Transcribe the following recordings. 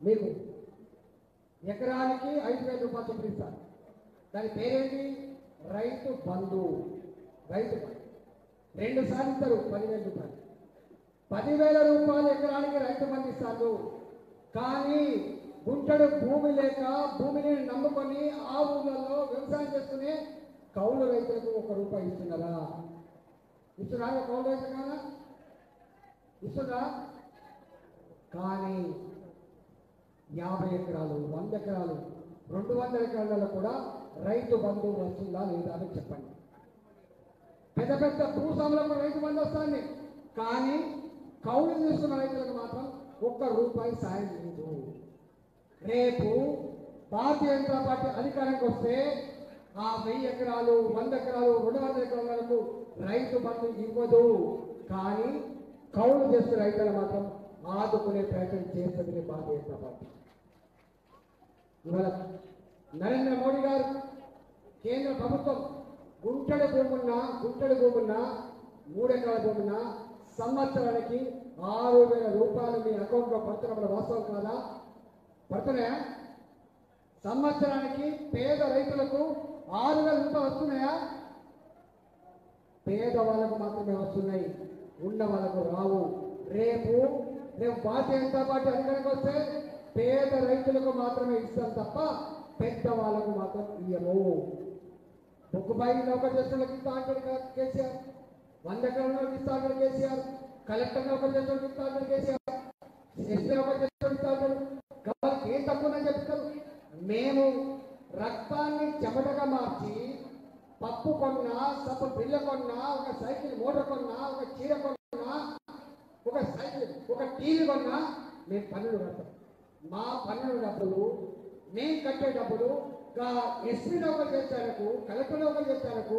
మీకు ఎకరానికి 5,000 రూపాయలు చొప్పున ఇస్తారు. దాని పేరేంటి? రైతు బంధు. రైతు బంధు 2 సార్లు ఇస్తారు 10,000 రూపాయలు. 10,000 రూపాయలు ఎకరానికి రైతు బంధు ఇస్తారు. కానీ గుంటడు భూమి లేక భూమిని నమ్ముకొని ఆ ఊళ్ళలో వ్యవసాయం చేసుకునే కౌలు రైతులకు 1 రూపాయి ఇస్తున్నారా? ఇస్తున్నారా? కౌలు రైతులు కాదా ఇస్తున్నారా? కానీ 50 ఎకరాలు, 100 ఎకరాలు, 200 ఎకరాలలో కూడా రైతు బంధు వస్తుందా లేదా అని చెప్పండి. పెద్ద పెద్ద భూస్వాములకు రైతు బంధు వస్తుంది, కానీ కౌలు తీసుకున్న రైతులకు మాత్రం 1 రూపాయి సాయం లేదు. రేపు భారతీయ జనతా పార్టీ అధికారానికి వస్తే ఆ 1000 ఎకరాలు, 100 ఎకరాలు, 200 ఎకరాలకు రైతు బంధు ఇవ్వదు. కానీ కౌలు చేస్తున్న రైతులు మాత్రం ఆదుకునే ప్రయత్నం చేస్తుంది భారతీయ జనతా పార్టీ. ఇవాళ నరేంద్ర మోడీ గారు, కేంద్ర ప్రభుత్వం గుంటడి భూమున్నా 3 ఎకరాల భూమున్నా సంవత్సరానికి 6,000 రూపాయలు మీ అకౌంట్లో పడుతున్న వాస్తవం కాదా? పడుతున్నాయా? సంవత్సరానికి పేద రైతులకు 6,000 రూపాయలు వస్తున్నాయా? పేద వాళ్ళకు మాత్రమే వస్తున్నాయి, ఉన్న వాళ్ళకు రావు. రేపు భారతీయ జనతా పార్టీ అధికారానికి వస్తే పేద రైతులకు మాత్రమే ఇస్తాం తప్ప పెద్ద వాళ్ళకు మాత్రం ఇయ్యము. బొగ్గుబాయి నౌకరు చేస్తున్నకి ఇస్తా అంటాడు కేసీఆర్, 100 ఎకరాలకు ఇస్తా అంటాడు కేసీఆర్, కలెక్టర్ నౌకరు చేస్తున్నకి ఇస్తా అంటాడు కేసీఆర్, ఎస్పీ నౌకరు చేస్తున్నకి ఇస్తా అంటాడు. వాళ్ళకి ఏం తక్కువని చెప్తారు? మేము రక్తాన్ని చెమటగా మార్చి పప్పు కొన్నా, సబ్బు బిళ్ళ కొన్నా, ఒక సైకిల్ మోటార్ కొన్నా, ఒక చీర కొన్నా, ఒక సైకిల్, ఒక టీవీ కొన్నా మేము పన్నులు కడతాం. మా పన్నుల డబ్బులు మేము కట్టేటప్పుడు ఎస్పీ నౌకరు చేస్తారకు, కలెక్టర్ నౌకరు చేస్తారకు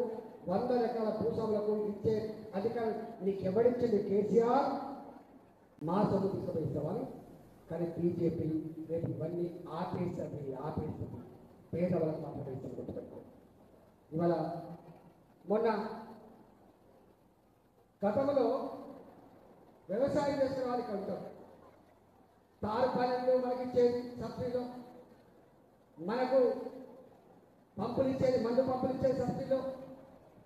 100 రకాల భూస్వాములకు ఇచ్చే అధికారం నీకు ఎవరిచ్చింది? కేసీఆర్. మా సొమ్ము తీసుకుపోయిస్తామని. కానీ బీజేపీ రేపు ఇవన్నీ ఆపేస్తుంది. పేదవాళ్ళకు మాత్రమే ఇస్తాం. గుర్తుపెట్టుకో. ఇవాళ మొన్న గతంలో వ్యవసాయం చేసిన వాళ్ళకి అంటారు తారు పనులు మనకి ఇచ్చేది సబ్సిడీలో, మనకు పంపులు ఇచ్చేది, మందు పంపులు ఇచ్చేది సబ్సిడీలో,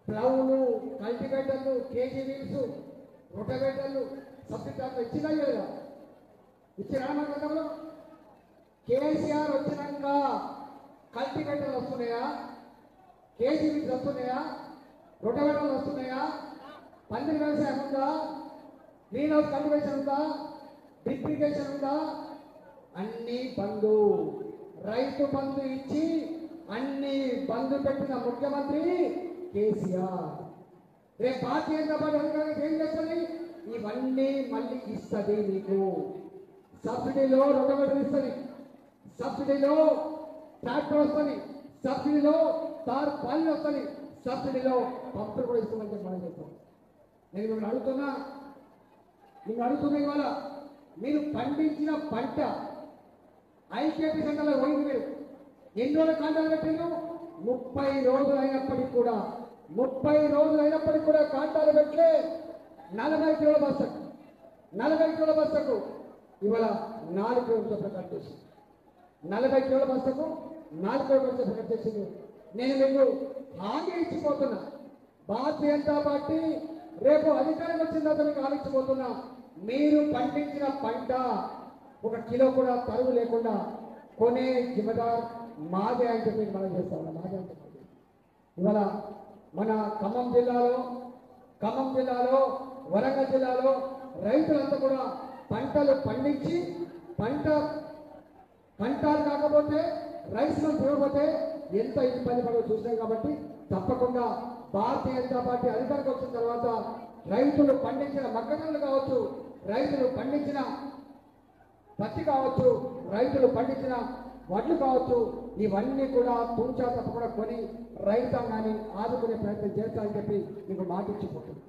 ప్లౌలు, కల్టివేటర్లు, కేజీ వీల్స్, రొటవేటర్లు సబ్సిడీ దాంట్లో ఇచ్చినా లేదా? ఇచ్చినా మన గతంలో? కేసీఆర్ వచ్చినాక కల్టివేటర్లు వస్తున్నాయా? కేజీ వీల్స్ వస్తున్నాయా? రొటవేటర్లు వస్తున్నాయా? పందిరి వ్యవసాయం ఉందా? గ్రీన్ హౌస్ కల్టివేషన్ ఉందా? డ్రిప్ ఇరిగేషన్ ఉందా? అన్ని బంధు. రైతు బంధు ఇచ్చి అన్ని బంధు పెట్టిన ముఖ్యమంత్రి కేసీఆర్. రేపు భారతీయ జనతా పార్టీ అధికారులకు ఏం చేస్తుంది? ఇవన్నీ మళ్ళీ ఇస్తుంది. మీకు సబ్సిడీలో రొటవేటర్ ఇస్తుంది, సబ్సిడీలో ట్రాక్టర్ వస్తుంది, సబ్సిడీలో తారు పాలు వస్తుంది, సబ్సిడీలో పంపులు కూడా ఇస్తామని చెప్పి మనం చెప్తాం. నేను మిమ్మల్ని అడుగుతున్నా ఇవాళ మీరు పండించిన పంట ఐకేపీ సెంటర్లో పోయింది. మీరు ఎన్ని రోజుల కాంటాలు పెట్టిండ్రు? 30 రోజులు అయినప్పటికీ కూడా కాంటాలు పెట్టే 40 కిలోల బస్తకు ఇవాళ 4 కిలోల ప్రకటన చేసింది. 40 కిలోల బస్తకు 4 కిలోల ప్రకటన చేసింది. నేను మీకు హామీ ఇచ్చిపోతున్నా, భారతీయ జనతా పార్టీ రేపు అధికారం వచ్చిన తర్వాత మీకు ఆలోచించబోతున్నా, మీరు పండించిన పంట 1 కిలో కూడా తరుగు లేకుండా కొనే జిమ్మదార్ మాదే అని చెప్పి మనం చేస్తా ఉన్నాం. మాదే అని చెప్పి ఇవాళ మన ఖమ్మం జిల్లాలో వరంగల్ జిల్లాలో రైతులంతా కూడా పంటలు పండించి పంటలు కాకపోతే రైతులు తిరగకపోతే ఎంత ఇబ్బంది పడో చూసినాం. కాబట్టి తప్పకుండా భారతీయ జనతా పార్టీ అధికారికి వచ్చిన తర్వాత రైతులు పండించిన మొక్కజొన్నలు కావచ్చు, రైతులు పండించిన పత్తి కావచ్చు, రైతులు పండించిన వడ్లు కావచ్చు, ఇవన్నీ కూడా తూచా తప్పకుండా కొని రైతాంగాన్ని ఆదుకునే ప్రయత్నం చేస్తారని చెప్పి మీకు మాట ఇచ్చిపోతుంది.